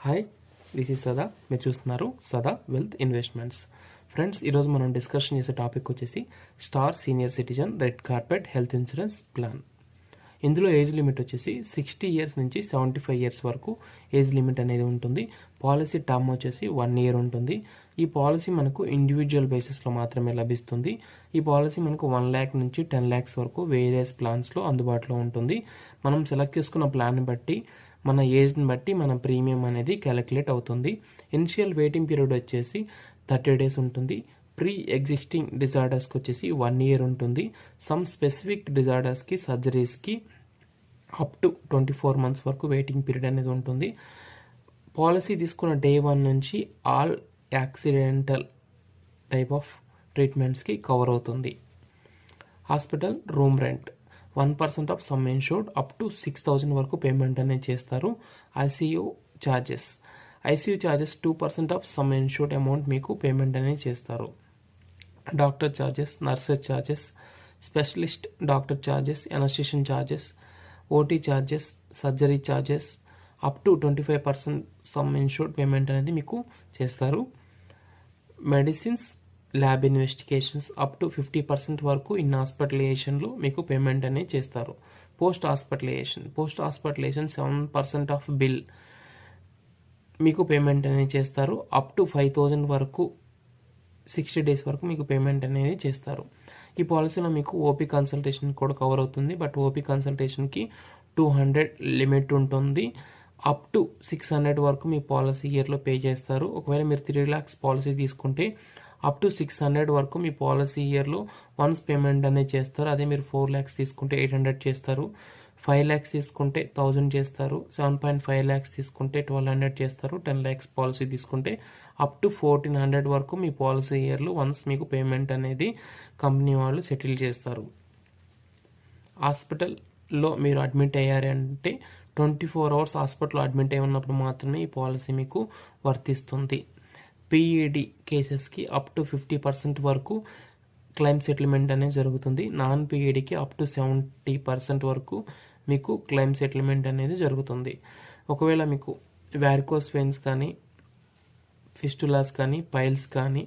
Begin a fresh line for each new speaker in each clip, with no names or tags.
Hi, this is సదా. మీరు చూస్తున్నారు సదా వెల్త్ ఇన్వెస్ట్మెంట్స్. ఫ్రెండ్స్, ఈరోజు మనం డిస్కషన్ చేసే టాపిక్ వచ్చేసి star senior citizen red carpet health insurance plan. ఇందులో ఏజ్ లిమిట్ వచ్చేసి 60 ఇయర్స్ నుంచి 75 ఇయర్స్ వరకు ఏజ్ లిమిట్ అనేది ఉంటుంది. పాలసీ టర్మ్ వచ్చేసి 1 ఇయర్ ఉంటుంది. ఈ పాలసీ మనకు ఇండివిజువల్ బేసిస్లో మాత్రమే లభిస్తుంది. ఈ పాలసీ మనకు 1 lakh నుంచి 10 lakhs వరకు వేరియస్ ప్లాన్స్లో అందుబాటులో ఉంటుంది. మనం సెలెక్ట్ చేసుకున్న ప్లాన్ని బట్టి, మన ఏజ్ని బట్టి మన ప్రీమియం అనేది క్యాలిక్యులేట్ అవుతుంది. ఇనిషియల్ వెయిటింగ్ పీరియడ్ వచ్చేసి 30 days ఉంటుంది. ప్రీ ఎగ్జిస్టింగ్ డిజార్డర్స్కి వచ్చేసి 1 year ఉంటుంది. సమ్ స్పెసిఫిక్ డిజార్డర్స్కి, సర్జరీస్కి అప్ టు 24 months వరకు వెయిటింగ్ పీరియడ్ అనేది ఉంటుంది. పాలసీ తీసుకున్న day 1 నుంచి ఆల్ యాక్సిడెంటల్ టైప్ ఆఫ్ ట్రీట్మెంట్స్కి కవర్ అవుతుంది. Hospital room rent 1% of sum insured up to 6,000 వరకు పేమెంట్ అనేది చేస్తారు. ICU charges 2% of sum insured amount మీకు పేమెంట్ అనేది చేస్తారు. Doctor charges, nurses charges, specialist doctor charges, anaesthesia charges, OT charges, surgery charges up to 25% some insured payment అనేది మీకు చేస్తారు. Medicines, lab investigations up to 50% వరకు in హాస్పిటలైజేషన్లో మీకు payment అనేది చేస్తారు. పోస్ట్ హాస్పిటలైజేషన్ 7% ఆఫ్ బిల్ మీకు పేమెంట్ అనేది చేస్తారు. అప్ టు 5,000 వరకు 60 days వరకు మీకు పేమెంట్ అనేది చేస్తారు. ఈ పాలసీలో మీకు ఓపీ కన్సల్టేషన్ కూడా కవర్ అవుతుంది. బట్ ఓపీ కన్సల్టేషన్కి 200 లిమిట్ ఉంటుంది. అప్ టు 600 వరకు మీ పాలసీ ఇయర్లో పే చేస్తారు. ఒకవేళ మీరు 3 lakhs పాలసీ తీసుకుంటే అప్ టు 600 వరకు మీ పాలసీ ఇయర్లో వన్స్ పేమెంట్ అనేది చేస్తారు. అదే మీరు 4 lakhs తీసుకుంటే 800 చేస్తారు. 5 lakhs తీసుకుంటే 1000 చేస్తారు. 7.5 lakhs తీసుకుంటే 1200 చేస్తారు. 10 lakhs పాలసీ తీసుకుంటే అప్ టు 1400 వరకు మీ పాలసీ ఇయర్లో వన్స్ మీకు పేమెంట్ అనేది కంపెనీ వాళ్ళు సెటిల్ చేస్తారు. హాస్పిటల్లో మీరు అడ్మిట్ అయ్యారంటే 24 hours హాస్పిటల్లో అడ్మిట్ అయి ఉన్నప్పుడు మాత్రమే ఈ పాలసీ మీకు వర్తిస్తుంది. పీఈడి కేసెస్కి అప్ టు 50% వరకు క్లెయిమ్ సెటిల్మెంట్ అనేది జరుగుతుంది. నాన్ పీఈడికి అప్ టు 70% వరకు మీకు క్లెయిమ్ సెటిల్మెంట్ అనేది జరుగుతుంది. ఒకవేళ మీకు వారికోస్ వెయిన్స్ కానీ, ఫిస్టులాస్ కానీ, పైల్స్ కానీ,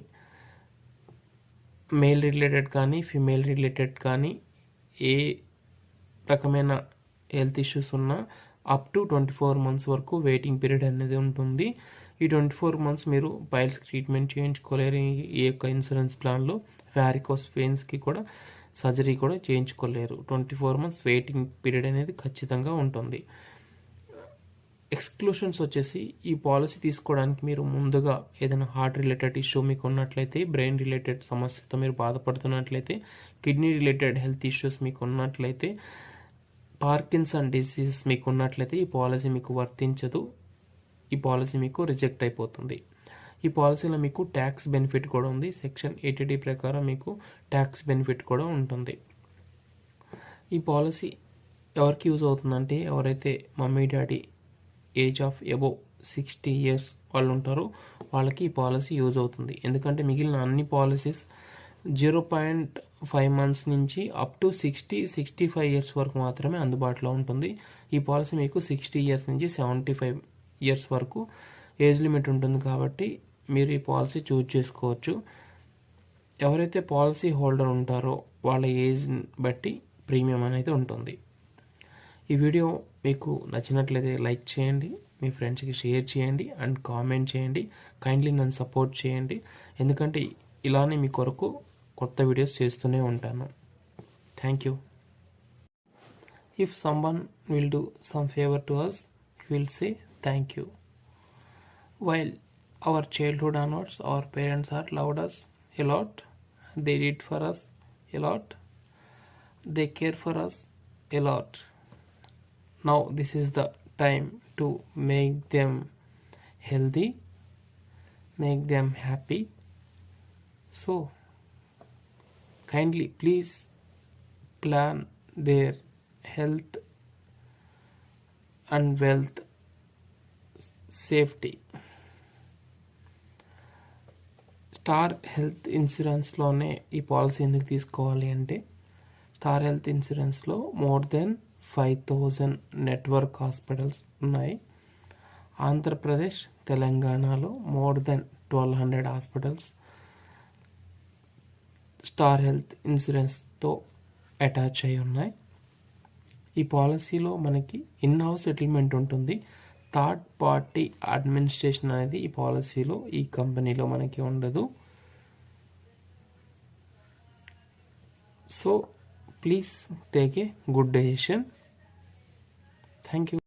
మేల్ రిలేటెడ్ కానీ, ఫీమేల్ రిలేటెడ్ కానీ ఏ రకమైన హెల్త్ ఇష్యూస్ ఉన్నా అప్ టు 24 months వరకు వెయిటింగ్ పీరియడ్ అనేది ఉంటుంది. ఈ 24 months మీరు పైల్స్ ట్రీట్మెంట్ చేయించుకోలేరు ఈ యొక్క ఇన్సూరెన్స్ ప్లాన్లో. వారికోస్ వెయిన్స్కి కూడా సర్జరీ కూడా చేయించుకోలేరు. 24 months వెయిటింగ్ పీరియడ్ అనేది ఖచ్చితంగా ఉంటుంది. ఎక్స్క్లూషన్స్ వచ్చేసి, ఈ పాలసీ తీసుకోవడానికి మీరు ముందుగా ఏదైనా హార్ట్ రిలేటెడ్ ఇష్యూ మీకు ఉన్నట్లయితే, బ్రెయిన్ రిలేటెడ్ సమస్యతో మీరు బాధపడుతున్నట్లయితే, కిడ్నీ రిలేటెడ్ హెల్త్ ఇష్యూస్ మీకు ఉన్నట్లయితే, పార్కిన్సన్ డిసీజ్ మీకు ఉన్నట్లయితే ఈ పాలసీ మీకు వర్తించదు. ఈ పాలసీ మీకు రిజెక్ట్ అయిపోతుంది. ఈ పాలసీలో మీకు ట్యాక్స్ బెనిఫిట్ కూడా ఉంది. సెక్షన్ 80D ప్రకారం మీకు ట్యాక్స్ బెనిఫిట్ కూడా ఉంటుంది. ఈ పాలసీ ఎవరికి యూజ్ అవుతుందంటే, ఎవరైతే mummy daddy age of above 60 years వాళ్ళు ఉంటారో వాళ్ళకి ఈ పాలసీ యూజ్ అవుతుంది. ఎందుకంటే మిగిలిన అన్ని పాలసీస్ 0.5 months నుంచి అప్ టు 65 years వరకు మాత్రమే అందుబాటులో ఉంటుంది. ఈ పాలసీ మీకు 60 years నుంచి 75 years వరకు ఏజ్ లిమిట్ ఉంటుంది. కాబట్టి మీరు ఈ పాలసీ చూజ్ చేసుకోవచ్చు. ఎవరైతే పాలసీ హోల్డర్ ఉంటారో వాళ్ళ ఏజ్ని బట్టి ప్రీమియం అనేది ఉంటుంది. ఈ వీడియో మీకు నచ్చినట్లయితే లైక్ చేయండి, మీ ఫ్రెండ్స్కి షేర్ చేయండి అండ్ కామెంట్ చేయండి. కైండ్లీ నన్ను సపోర్ట్ చేయండి, ఎందుకంటే ఇలానే మీ కొరకు కొత్త వీడియోస్ చేస్తూనే ఉంటాను. Thank you. If someone will do some favour to us, will say thank you. While our childhood onwards, our parents are loved us a lot. They did for us a lot. They care for us a lot. Now this is the time to make them healthy, make them happy. So kindly please plan their health and wealth safety. Star health ఇన్సూరెన్స్లోనే ఈ policy ఎందుకు తీసుకోవాలి అంటే, star health ఇన్సూరెన్స్లో more than 5,000 network hospitals ఉన్నాయి. ఆంధ్రప్రదేశ్, తెలంగాణలో more than 1200 hospitals star health ఇన్సూరెన్స్తో attach అయి ఉన్నాయి. ఈ పాలసీలో మనకి ఇన్ హౌస్ సెటిల్మెంట్ ఉంటుంది. థర్డ్ పార్టీ అడ్మినిస్ట్రేషన్ అనేది ఈ పాలసీలో ఈ కంపెనీలో మనకి ఉండదు. So please take a good decision. Thank you.